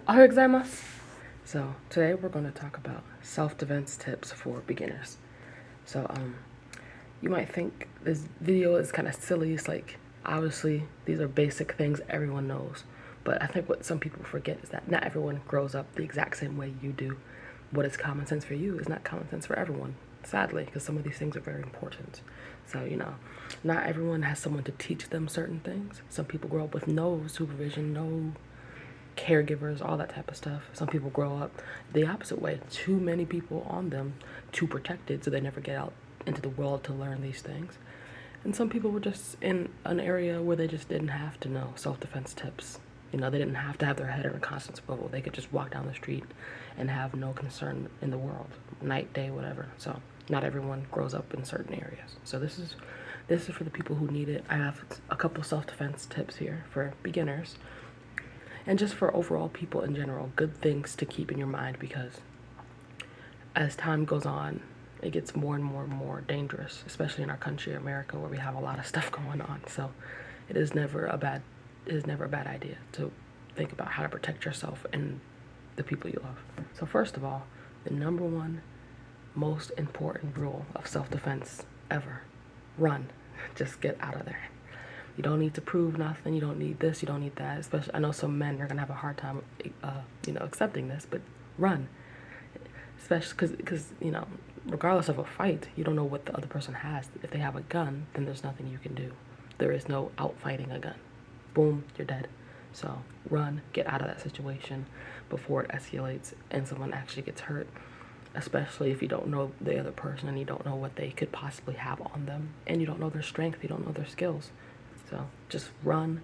Ohayou gozaimasu. So today we're going to talk about self-defense tips for beginners. So you might think this video is kind of silly. It's like, obviously these are basic things everyone knows, but I think what some people forget is that not everyone grows up the exact same way you do. What is common sense for you is not common sense for everyone, sadly, because some of these things are very important. So, not everyone has someone to teach them certain things. Some people grow up with no supervision, no caregivers, all that type of stuff. Some people grow up the opposite way. Too many people on them, too protected, so they never get out into the world to learn these things. And some people were just in an area where they just didn't have to know self-defense tips. They didn't have to have their head in a constant swivel. They could just walk down the street and have no concern in the world, night, day, whatever. So not everyone grows up in certain areas. So this is for the people who need it. I have a couple self-defense tips here for beginners and just for overall people in general, good things to keep in your mind, because as time goes on, it gets more and more and more dangerous, especially in our country, America, where we have a lot of stuff going on. So it is never a bad idea to think about how to protect yourself and the people you love. So first of all, the number one most important rule of self-defense ever: run. Just get out of there. You don't need to prove nothing. You don't need this. You don't need that. Especially, I know some men are gonna have a hard time, accepting this. But run, especially because regardless of a fight, you don't know what the other person has. If they have a gun, then there's nothing you can do. There is no outfighting a gun. Boom, you're dead. So run, get out of that situation before it escalates and someone actually gets hurt. Especially if you don't know the other person and you don't know what they could possibly have on them, and you don't know their strength, you don't know their skills. So just run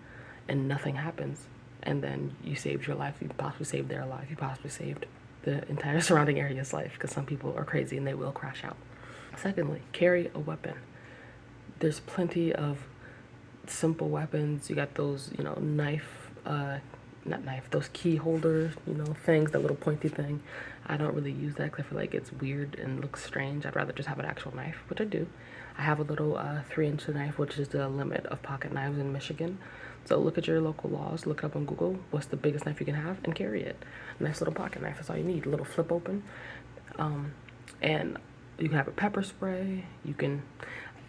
and nothing happens. And then you saved your life. You possibly saved their life. You possibly saved the entire surrounding area's life, because some people are crazy and they will crash out. Secondly, carry a weapon. There's plenty of simple weapons. You got those, those key holders, things, that little pointy thing. I don't really use that because I feel like it's weird and looks strange. I'd rather just have an actual knife, which I do. I have a little 3-inch knife, which is the limit of pocket knives in Michigan. So look at your local laws, look it up on Google, what's the biggest knife you can have, and carry it. Nice little pocket knife, that's all you need. A little flip open. And you can have a pepper spray.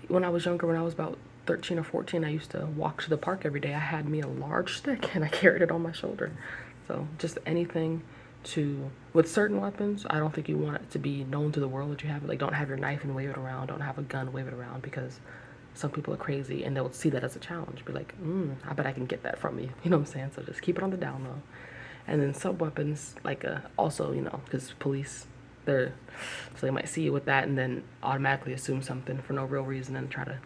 When I was younger, when I was about 13 or 14, I used to walk to the park every day. I had me a large stick and I carried it on my shoulder. So just anything with certain weapons, I don't think you want it to be known to the world that you have it. Like, don't have your knife and wave it around. Don't have a gun, wave it around, because some people are crazy and they'll see that as a challenge. Be like, I bet I can get that from you. You know what I'm saying? So just keep it on the down low. And then some weapons, like also, because police, so they might see you with that and then automatically assume something for no real reason and try to,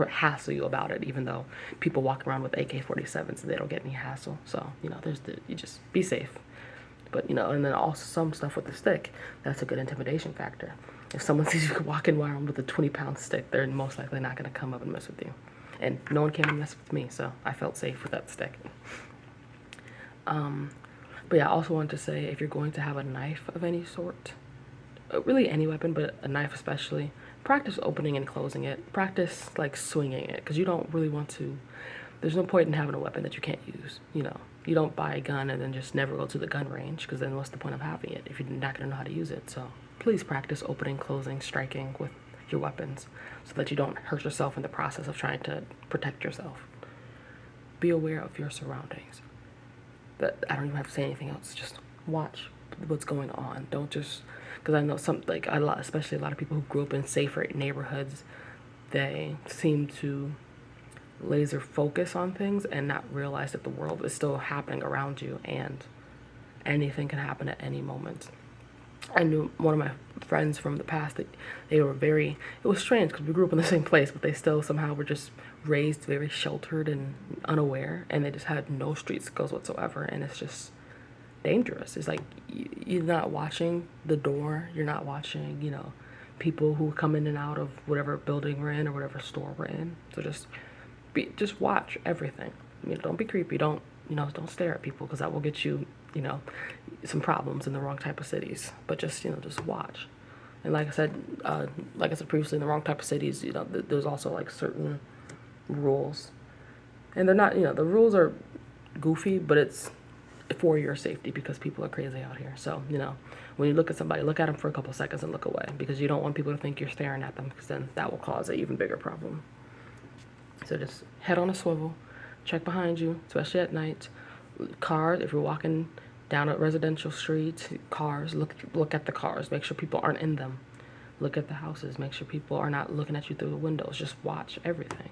hassle you about it, even though people walk around with AK-47s so they don't get any hassle. So, you just be safe. But, and then also some stuff with the stick, that's a good intimidation factor. If someone sees you walking around with a 20-pound stick, they're most likely not going to come up and mess with you. And no one came and messed with me, so I felt safe with that stick. But yeah, I also wanted to say, if you're going to have a knife of any sort, really any weapon, but a knife especially, practice opening and closing it. Practice, like, swinging it, because you don't really want to. There's no point in having a weapon that you can't use. You don't buy a gun and then just never go to the gun range, because then what's the point of having it if you're not going to know how to use it? So please practice opening, closing, striking with your weapons so that you don't hurt yourself in the process of trying to protect yourself. Be aware of your surroundings. But I don't even have to say anything else. Just watch what's going on. Don't just, because I know especially a lot of people who grew up in safer neighborhoods, they seem to laser focus on things and not realize that the world is still happening around you and anything can happen at any moment. I knew one of my friends from the past that it was strange because we grew up in the same place, but they still somehow were just raised very sheltered and unaware, and they just had no street skills whatsoever, and it's just dangerous. It's like you're not watching the door, you're not watching, people who come in and out of whatever building we're in or whatever store we're in. So just watch everything. Don't be creepy. Don't stare at people, because that will get you, some problems in the wrong type of cities. But just watch. And like I said previously, in the wrong type of cities, there's also like certain rules, and they're not, the rules are goofy, but it's for your safety, because people are crazy out here. So, you know, when you look at somebody, look at them for a couple seconds and look away, because you don't want people to think you're staring at them, because then that will cause an even bigger problem. So just head on a swivel, check behind you, especially at night. Cars, if you're walking down a residential street, cars, look at the cars, make sure people aren't in them. Look at the houses, make sure people are not looking at you through the windows. Just watch everything,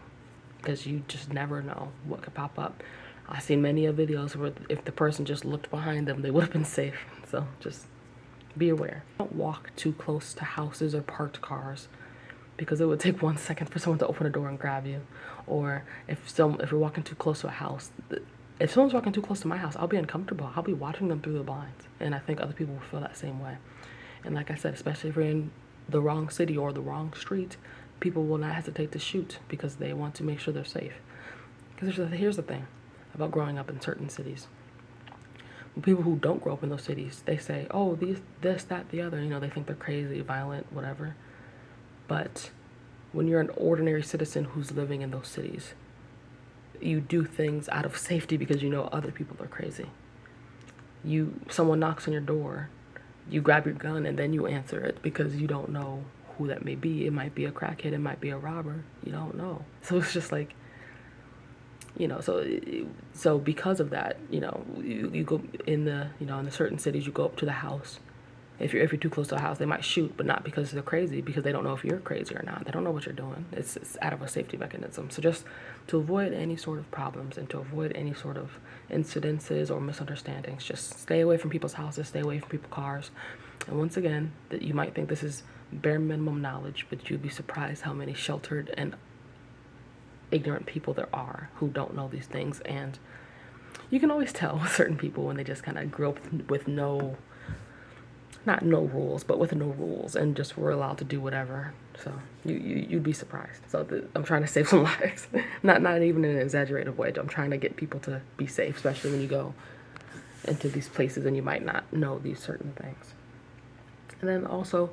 because you just never know what could pop up. I've seen many of videos where if the person just looked behind them, they would have been safe. So just be aware. Don't walk too close to houses or parked cars, because it would take 1 second for someone to open a door and grab you. Or if you're walking too close to a house, if someone's walking too close to my house, I'll be uncomfortable. I'll be watching them through the blinds, and I think other people will feel that same way. And like I said, especially if you're in the wrong city or the wrong street, people will not hesitate to shoot, because they want to make sure they're safe. Because here's the thing about growing up in certain cities. People who don't grow up in those cities, they say, oh, this, that, the other. You know, they think they're crazy, violent, whatever. But when you're an ordinary citizen who's living in those cities, you do things out of safety because you know other people are crazy. Someone knocks on your door, you grab your gun and then you answer it, because you don't know who that may be. It might be a crackhead, it might be a robber. You don't know. So it's just like, you know, so because of that, you know, you go in the, you know, in the certain cities, you go up to the house. If you're too close to a house, they might shoot, but not because they're crazy, because they don't know if you're crazy or not. They don't know what you're doing. It's out of a safety mechanism. So just to avoid any sort of problems and to avoid any sort of incidences or misunderstandings, just stay away from people's houses, stay away from people's cars. And once again, that you might think this is bare minimum knowledge, but you'd be surprised how many sheltered and ignorant people there are who don't know these things. And you can always tell with certain people when they just kind of grew up with not no rules, but with no rules, and just were allowed to do whatever. So you'd be surprised. So I'm trying to save some lives, not even in an exaggerated way. I'm trying to get people to be safe, especially when you go into these places and you might not know these certain things. And then also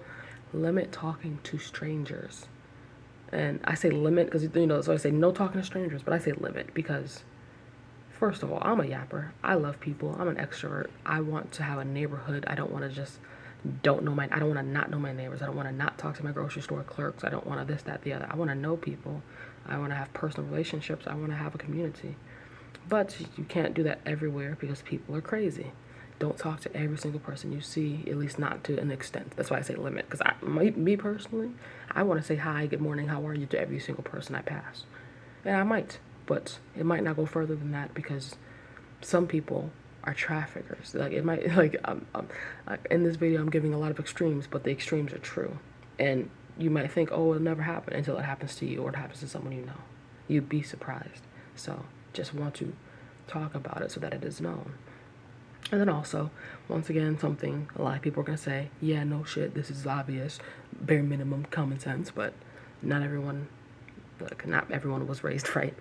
limit talking to strangers. And I say limit because, you know, so I say no talking to strangers, but I say limit because, first of all, I'm a yapper. I love people. I'm an extrovert. I want to have a neighborhood. I don't want to just I don't want to not know my neighbors. I don't want to not talk to my grocery store clerks. I don't want to this, that, the other. I want to know people. I want to have personal relationships. I want to have a community. But you can't do that everywhere because people are crazy. Don't talk to every single person you see, at least not to an extent. That's why I say limit. Because me personally, I want to say hi, good morning, how are you to every single person I pass. And I might, but it might not go further than that, because some people are traffickers. Like it might, like in this video I'm giving a lot of extremes, but the extremes are true. And you might think, oh, it'll never happen, until it happens to you or it happens to someone you know. You'd be surprised. So just want to talk about it so that it is known. And then also, once again, something a lot of people are going to say, yeah, no shit, this is obvious, bare minimum common sense, but not everyone was raised right.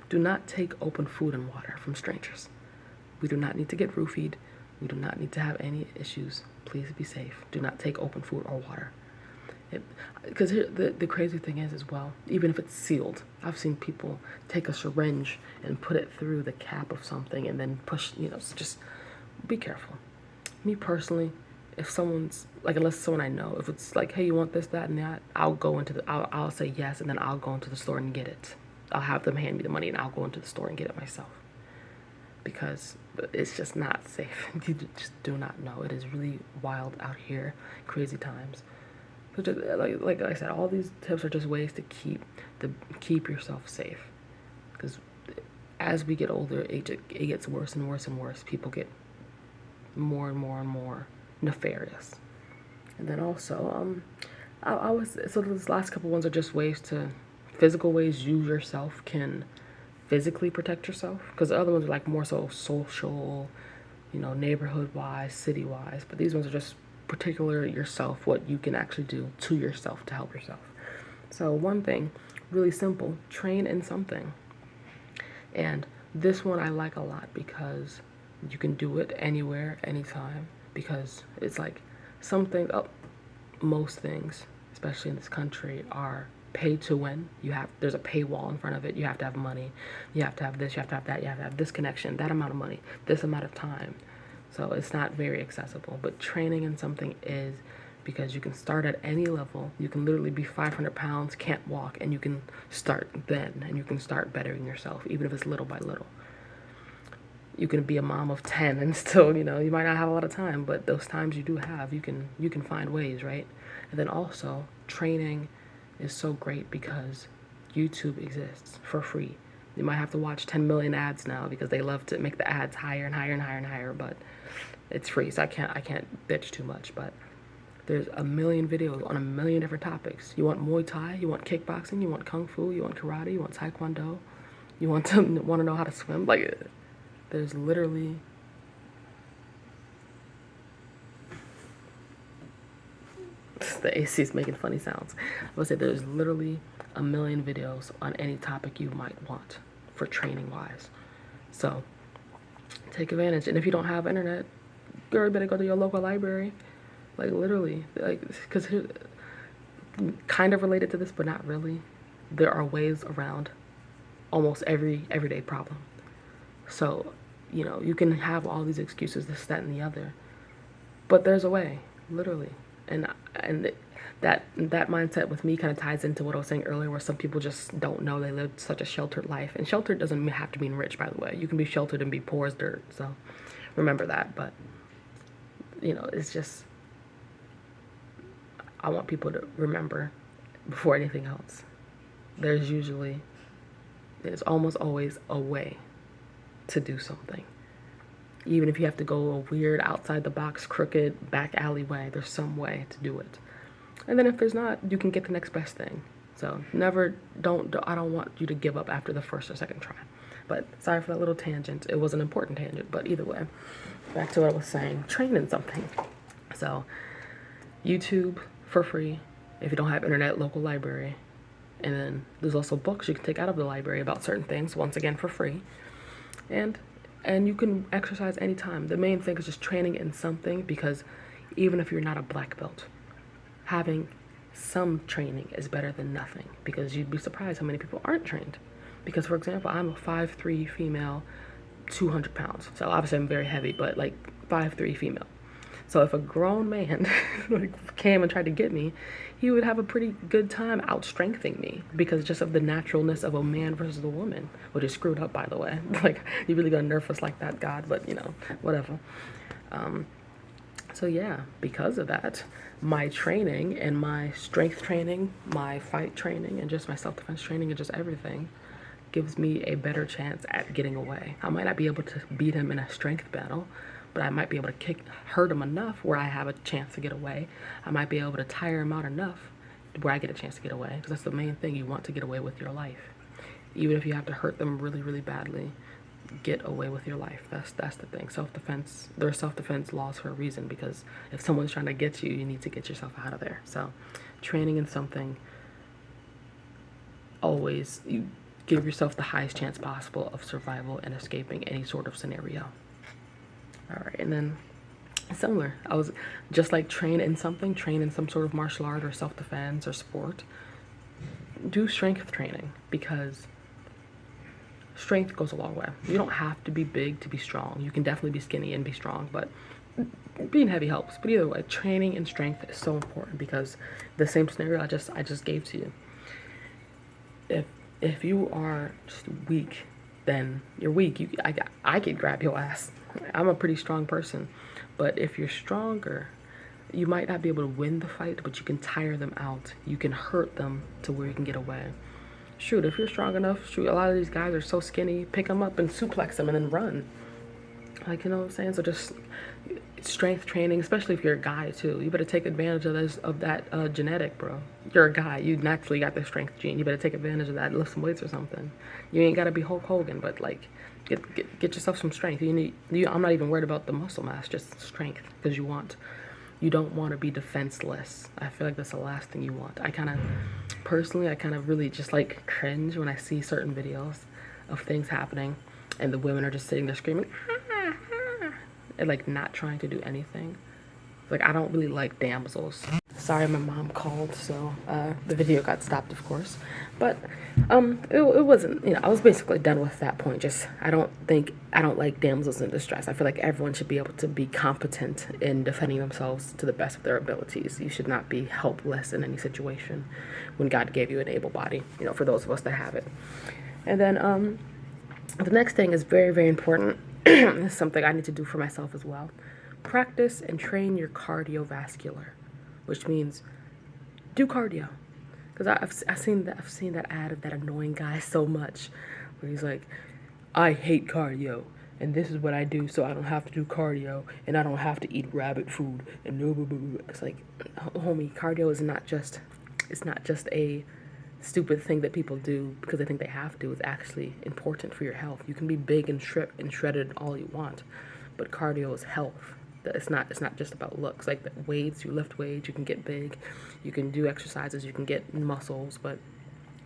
Do not take open food and water from strangers. We do not need to get roofied. We do not need to have any issues. Please be safe. Do not take open food or water. Because the crazy thing is as well, even if it's sealed, I've seen people take a syringe and put it through the cap of something and then push, you know, just be careful. Me personally, if someone's, like, unless someone I know, if it's like, hey, you want this, that, and that, I'll say yes, and then I'll go into the store and get it. I'll have them hand me the money and I'll go into the store and get it myself. Because it's just not safe. You just do not know. It is really wild out here, crazy times. So just, like I said, all these tips are just ways to keep yourself safe. Because as we get older, it gets worse and worse and worse. People get more and more and more nefarious. And then also, so those last couple ones are just physical ways you yourself can physically protect yourself, because the other ones are like more so social, you know, neighborhood wise, city wise, but these ones are just particular yourself, what you can actually do to yourself to help yourself. So one thing, really simple, train in something. And this one I like a lot because you can do it anywhere, anytime, because it's like most things, especially in this country, are pay to win. There's a paywall in front of it. You have to have money. You have to have this, you have to have that, you have to have this connection, that amount of money, this amount of time. So it's not very accessible, but training in something is, because you can start at any level. You can literally be 500 pounds, can't walk, and you can start then, and you can start bettering yourself, even if it's little by little. You can be a mom of 10 and still, you know, you might not have a lot of time, but those times you do have, you can find ways, right? And then also, training is so great because YouTube exists for free. You might have to watch 10 million ads now because they love to make the ads higher and higher and higher and higher, but it's free, so I can't bitch too much. But there's a million videos on a million different topics. You want Muay Thai, you want kickboxing, you want Kung Fu, you want karate, you want Taekwondo, you want to know how to swim. Like, there's literally the AC is making funny sounds. I would say there's literally a million videos on any topic you might want for training wise. So take advantage. And if you don't have internet, you better go to your local library. Like, literally, like, because kind of related to this, but not really. There are ways around almost every everyday problem. So, you know, you can have all these excuses, this, that, and the other, but there's a way, literally. And that mindset with me kind of ties into what I was saying earlier, where some people just don't know they lived such a sheltered life. And sheltered doesn't have to mean rich, by the way. You can be sheltered and be poor as dirt. So remember that. But, you know, it's just, I want people to remember before anything else, there's almost always a way to do something. Even if you have to go a weird, outside the box, crooked, back alleyway, there's some way to do it. And then if there's not, you can get the next best thing. So I don't want you to give up after the first or second try. But sorry for that little tangent. It was an important tangent, but either way, back to what I was saying, train in something. So YouTube for free, if you don't have internet, local library. And then there's also books you can take out of the library about certain things, once again for free. And you can exercise anytime. The main thing is just training in something, because even if you're not a black belt, having some training is better than nothing, because you'd be surprised how many people aren't trained. Because, for example, I'm a 5'3" female, 200 pounds. So obviously I'm very heavy, but like 5'3" female. So if a grown man came and tried to get me, he would have a pretty good time out-strengthening me, because just of the naturalness of a man versus a woman, which is screwed up, by the way. Like, you really gonna nerf us like that, God? But, you know, whatever. So yeah, because of that, my training and my strength training, my fight training, and just my self-defense training, and just everything gives me a better chance at getting away. I might not be able to beat him in a strength battle, but I might be able to hurt him enough where I have a chance to get away. I might be able to tire him out enough where I get a chance to get away, because that's the main thing. You want to get away with your life. Even if you have to hurt them really, really badly, get away with your life. That's the thing. Self-defense, there are self-defense laws for a reason, because if someone's trying to get you, you need to get yourself out of there. So training in something, always, you give yourself the highest chance possible of survival and escaping any sort of scenario. All right, and then similar, I was just like train in some sort of martial art or self-defense or sport. Do strength training, because strength goes a long way. You don't have to be big to be strong. You can definitely be skinny and be strong, but being heavy helps. But either way, training and strength is so important, because the same scenario I just gave to you. If you are just weak, then you're weak. I could grab your ass. I'm a pretty strong person. But if you're stronger, you might not be able to win the fight, but you can tire them out. You can hurt them to where you can get away. Shoot, if you're strong enough, shoot, a lot of these guys are so skinny, pick them up and suplex them and then run. Like, you know what I'm saying? So just strength training, especially if you're a guy too. You better take advantage of that genetic, bro. You're a guy. You naturally got the strength gene. You better take advantage of that. Lift some weights or something. You ain't gotta be Hulk Hogan, but like, get yourself some strength. I'm not even worried about the muscle mass, just strength, because you don't want to be defenseless. I feel like that's the last thing you want. I kind of really just like cringe when I see certain videos of things happening and the women are just sitting there screaming and like not trying to do anything. Like, I don't really like damsels. Sorry, my mom called, so the video got stopped, of course. But it wasn't, I was basically done with that point. Just, I don't like damsels in distress. I feel like everyone should be able to be competent in defending themselves to the best of their abilities. You should not be helpless in any situation when God gave you an able body, for those of us that have it. And then the next thing is very, very important. It's something I need to do for myself as well. Practice and train your cardiovascular, which means do cardio. Because I've seen that ad of that annoying guy so much, where he's like, I hate cardio, and this is what I do, so I don't have to do cardio, and I don't have to eat rabbit food, and no, blah, blah, blah. It's like, homie, cardio is not just a stupid thing that people do because they think they have to. It's actually important for your health. You can be big and shredded all you want, but cardio is health. It's not just about looks. Like the weights, you lift weights, you can get big, you can do exercises, you can get muscles, but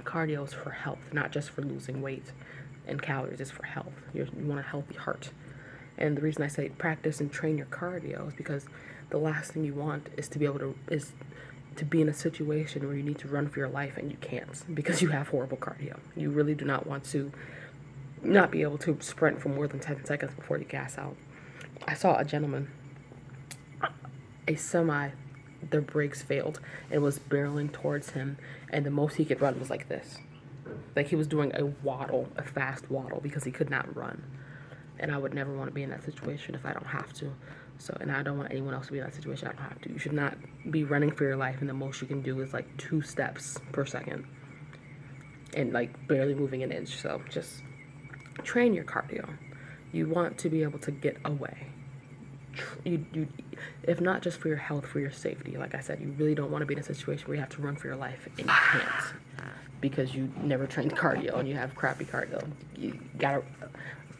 cardio is for health, not just for losing weight and calories. It's for health. You want a healthy heart. And the reason I say practice and train your cardio is because the last thing you want is to be in a situation where you need to run for your life and you can't because you have horrible cardio. You really do not want to not be able to sprint for more than 10 seconds before you gas out. I saw a gentleman, a semi, their brakes failed and was barreling towards him, and the most he could run was like this. Like he was doing a fast waddle because he could not run. And I would never want to be in that situation if I don't have to. So, and I don't want anyone else to be in that situation. I don't have to. You should not be running for your life, and the most you can do is like 2 steps per second and like barely moving an inch. So just train your cardio. You want to be able to get away. You, if not just for your health, for your safety. Like I said, you really don't want to be in a situation where you have to run for your life and you can't because you never trained cardio and you have crappy cardio. You got a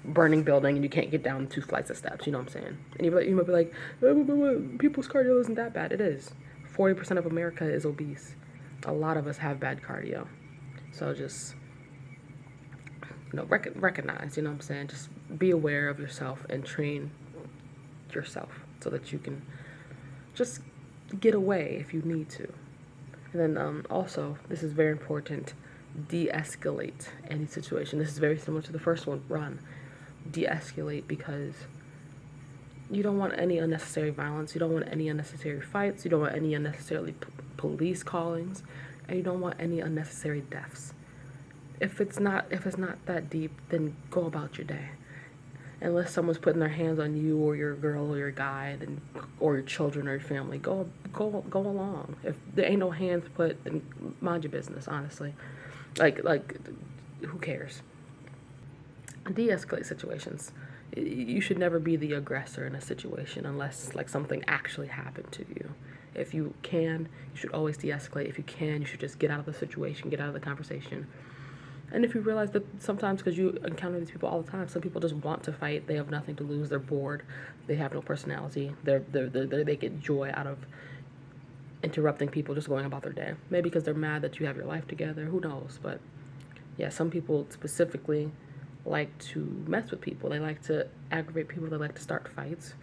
burning building and you can't get down 2 flights of steps. You know what I'm saying? And you might be like, people's cardio isn't that bad. It is. 40% of America is obese. A lot of us have bad cardio. So just recognize. You know what I'm saying? Just be aware of yourself and train yourself so that you can just get away if you need to. And then also, this is very important, de-escalate any situation. This is very similar to the first one, run. De-escalate because you don't want any unnecessary violence, you don't want any unnecessary fights, you don't want any unnecessary police callings, and you don't want any unnecessary deaths. If it's not that deep, then go about your day. Unless someone's putting their hands on you or your girl or your guy, or your children or your family, go along. If there ain't no hands put, then mind your business, honestly. Like who cares? De-escalate situations. You should never be the aggressor in a situation unless like something actually happened to you. If you can, you should always de-escalate. If you can, you should just get out of the situation, get out of the conversation. And if you realize that sometimes, because you encounter these people all the time, some people just want to fight. They have nothing to lose. They're bored. They have no personality. They get joy out of interrupting people just going about their day. Maybe because they're mad that you have your life together. Who knows? But yeah, some people specifically like to mess with people. They like to aggravate people. They like to start fights.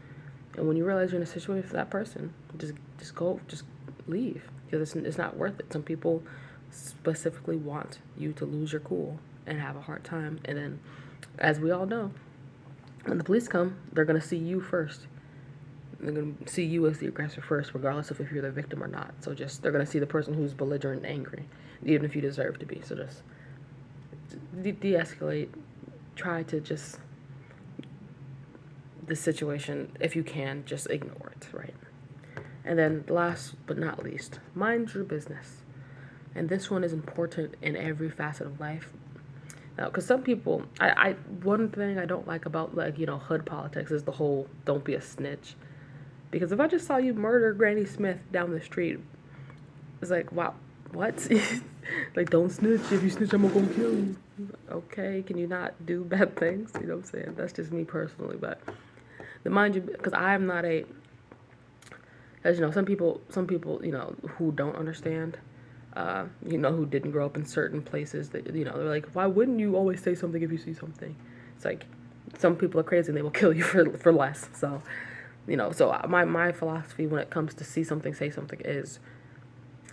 And when you realize you're in a situation with that person, just leave, because it's not worth it. Some people specifically want you to lose your cool and have a hard time, and then, as we all know, when the police come, they're going to see you first. They're going to see you as the aggressor first, regardless of if you're the victim or not. So they're going to see the person who's belligerent and angry, even if you deserve to be. So just de-escalate. Try to just, the situation, if you can, just ignore it, right? And then last but not least, mind your business. And this one is important in every facet of life. Now, because some people, one thing I don't like about, hood politics is the whole don't be a snitch. Because if I just saw you murder Granny Smith down the street, it's like, wow, what? Like, don't snitch. If you snitch, I'm gonna go kill you. Okay, can you not do bad things? You know what I'm saying? That's just me personally. But mind you, because I'm not as some people, who don't understand, who didn't grow up in certain places, that, they're like, why wouldn't you always say something if you see something? It's like, some people are crazy and they will kill you for less. So, so my philosophy when it comes to see something, say something is,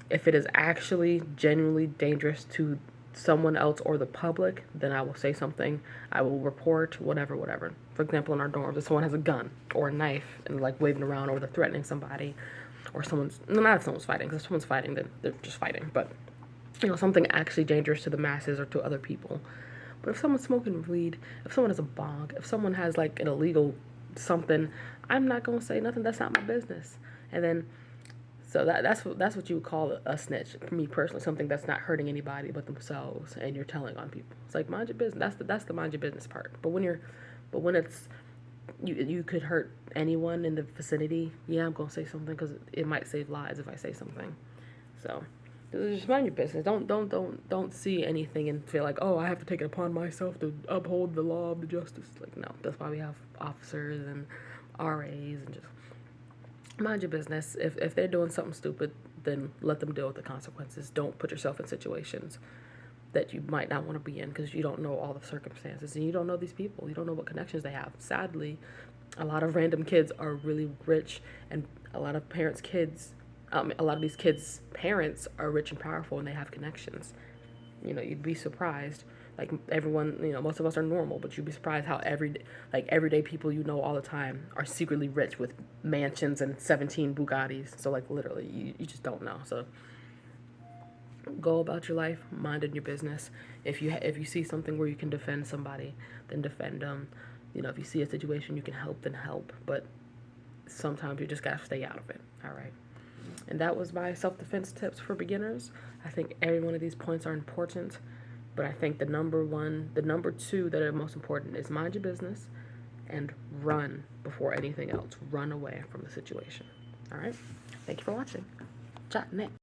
If it is actually genuinely dangerous to someone else or the public, then I will say something. I will report whatever. For example, in our dorms, if someone has a gun or a knife and like waving around, or they're threatening somebody, or someone's not if someone's fighting, because if someone's fighting, then they're just fighting. But something actually dangerous to the masses or to other people. But if someone's smoking weed, if someone has a bong, if someone has like an illegal something, I'm not gonna say nothing. That's not my business. And then, so that's what you would call a snitch. For me personally, something that's not hurting anybody but themselves, and you're telling on people. It's like mind your business. That's the mind your business part. But when it's you could hurt anyone in the vicinity. Yeah, I'm gonna say something because it might save lives if I say something. So just mind your business. Don't see anything and feel like, oh, I have to take it upon myself to uphold the law of the justice. Like, no, that's why we have officers and RAs, and just mind your business. If they're doing something stupid, then let them deal with the consequences. Don't put yourself in situations that you might not want to be in, because you don't know all the circumstances and you don't know these people. You don't know what connections they have. Sadly, a lot of random kids are really rich, and a lot of a lot of these kids' parents are rich and powerful, and they have connections. You'd be surprised. Like everyone, most of us are normal, but you'd be surprised how everyday people all the time are secretly rich with mansions and 17 Bugattis. So like literally, you just don't know. So go about your life, minding your business. If you see something where you can defend somebody, then defend them. If you see a situation you can help, then help. But sometimes you just gotta stay out of it. All right. And that was my self-defense tips for beginners. I think every one of these points are important, but I think the number two that are most important is mind your business and run before anything else. Run away from the situation. All right. Thank you for watching. Chat next.